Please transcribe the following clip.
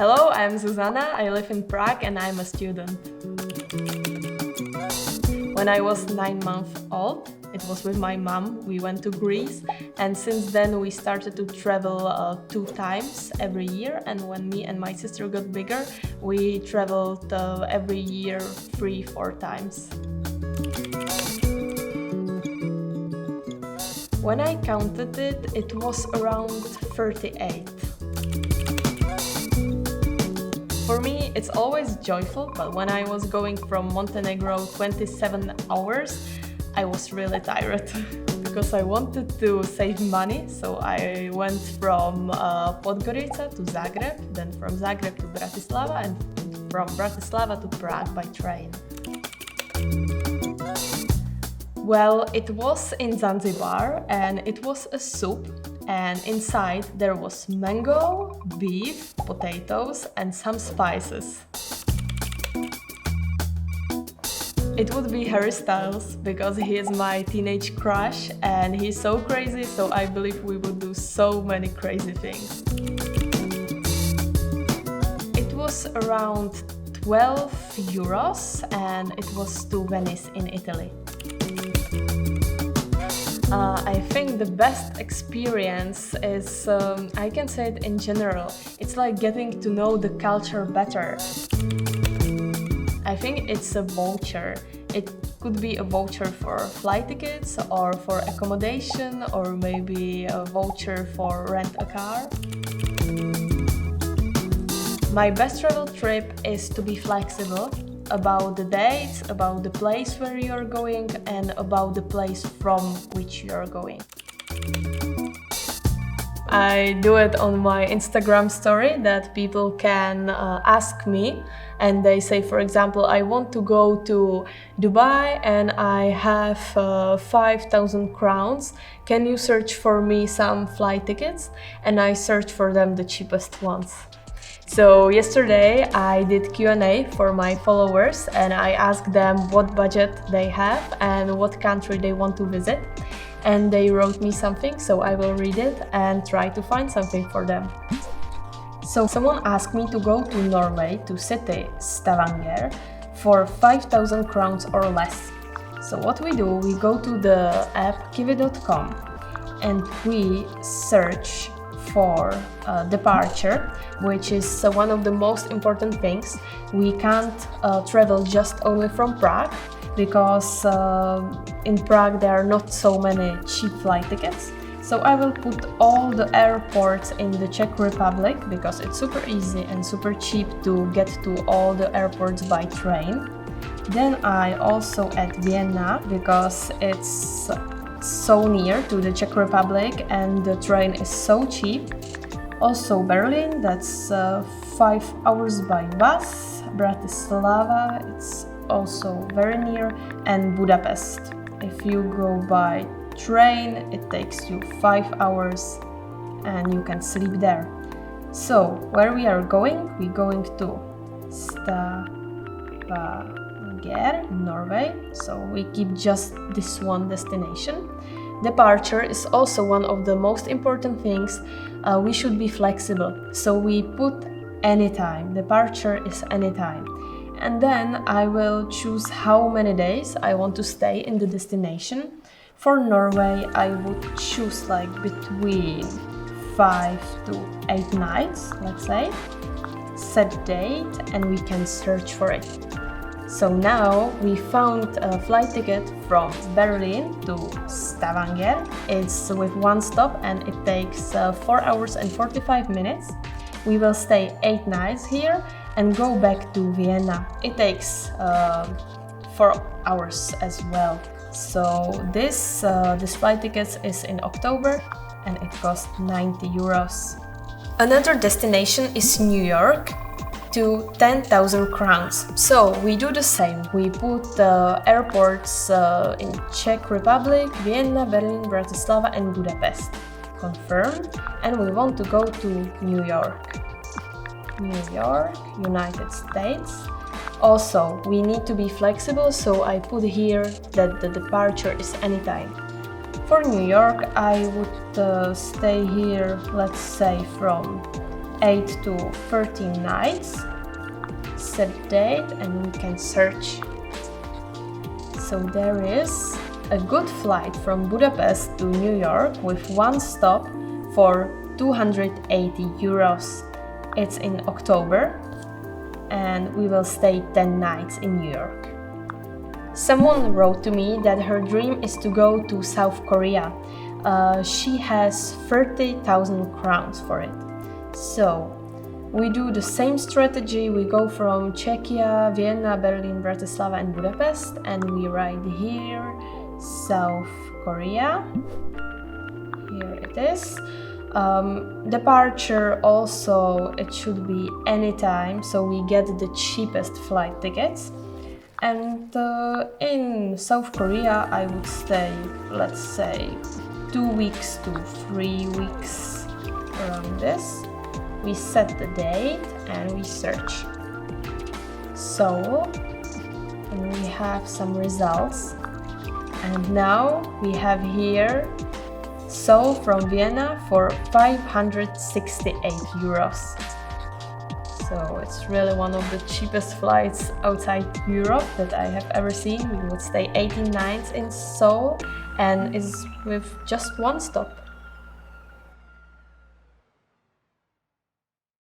Hello, I'm Zuzana, I live in Prague and I'm a student. When I was 9 months old, it was with my mom, we went to Greece, and since then we started to travel 2 times every year, and when me and my sister got bigger, we traveled every year 3-4 times. When I counted it, it was around 38. For me, it's always joyful, but when I was going from Montenegro 27 hours, I was really tired because I wanted to save money. So I went from Podgorica to Zagreb, then from Zagreb to Bratislava, and from Bratislava to Prague by train. Well, it was in Zanzibar and it was a soup, and inside there was mango, beef, potatoes and some spices. It would be Harry Styles because he is my teenage crush and he's so crazy, so I believe we would do so many crazy things. It was around 12 euros and it was to Venice in Italy. I think the best experience is, I can say it in general, it's like getting to know the culture better. I think it's a voucher. It could be a voucher for flight tickets or for accommodation or maybe a voucher for rent a car. My best travel trip is to be flexible about the dates, about the place where you are going and about the place from which you are going. I do it on my Instagram story that people can ask me and they say, for example, I want to go to Dubai and I have 5,000 crowns. Can you search for me some flight tickets? And I search for them the cheapest ones. So yesterday I did Q&A for my followers and I asked them what budget they have and what country they want to visit. And they wrote me something, so I will read it and try to find something for them. So someone asked me to go to Norway, to city Stavanger, for 5,000 crowns or less. So what we do, we go to the app Kiwi.com and we search for departure, which is one of the most important things. We can't travel just only from Prague because in Prague there are not so many cheap flight tickets. So I will put all the airports in the Czech Republic because it's super easy and super cheap to get to all the airports by train. Then I also add Vienna because it's so near to the Czech Republic and the train is so cheap. Also Berlin, that's 5 hours by bus. Bratislava, it's also very near, and Budapest. If you go by train, it takes you 5 hours and you can sleep there. So where we are going? We're going to Stavanger, Norway. So we keep just this one destination. Departure is also one of the most important things. We should be flexible. So we put anytime. Departure is anytime. And then I will choose how many days I want to stay in the destination. For Norway, I would choose like between 5 to 8 nights, let's say. Set date and we can search for it. So now we found a flight ticket from Berlin to Stavanger. It's with one stop and it takes 4 hours and 45 minutes. We will stay 8 nights here and go back to Vienna. It takes 4 hours as well. So this flight ticket is in October and it costs 90 euros. Another destination is New York to 10,000 crowns. So we do the same. We put the airports in Czech Republic, Vienna, Berlin, Bratislava and Budapest. Confirmed. And we want to go to New York. New York, United States. Also, we need to be flexible, so I put here that the departure is anytime. For New York, I would stay here, let's say, from 8 to 13 nights. Set date and we can search. So there is a good flight from Budapest to New York with one stop for 280 euros. It's in October and we will stay 10 nights in New York. Someone wrote to me that her dream is to go to South Korea. She has 30,000 crowns for it. So we do the same strategy. We go from Czechia, Vienna, Berlin, Bratislava and Budapest, and we ride here, South Korea. Here it is. Departure also, it should be anytime, so we get the cheapest flight tickets. And in South Korea I would stay, let's say, 2 weeks to 3 weeks, around this. We set the date and we search. So, and we have some results. And now we have here Seoul from Vienna for 568 euros. So it's really one of the cheapest flights outside Europe that I have ever seen. We would stay 18 nights in Seoul and is with just one stop.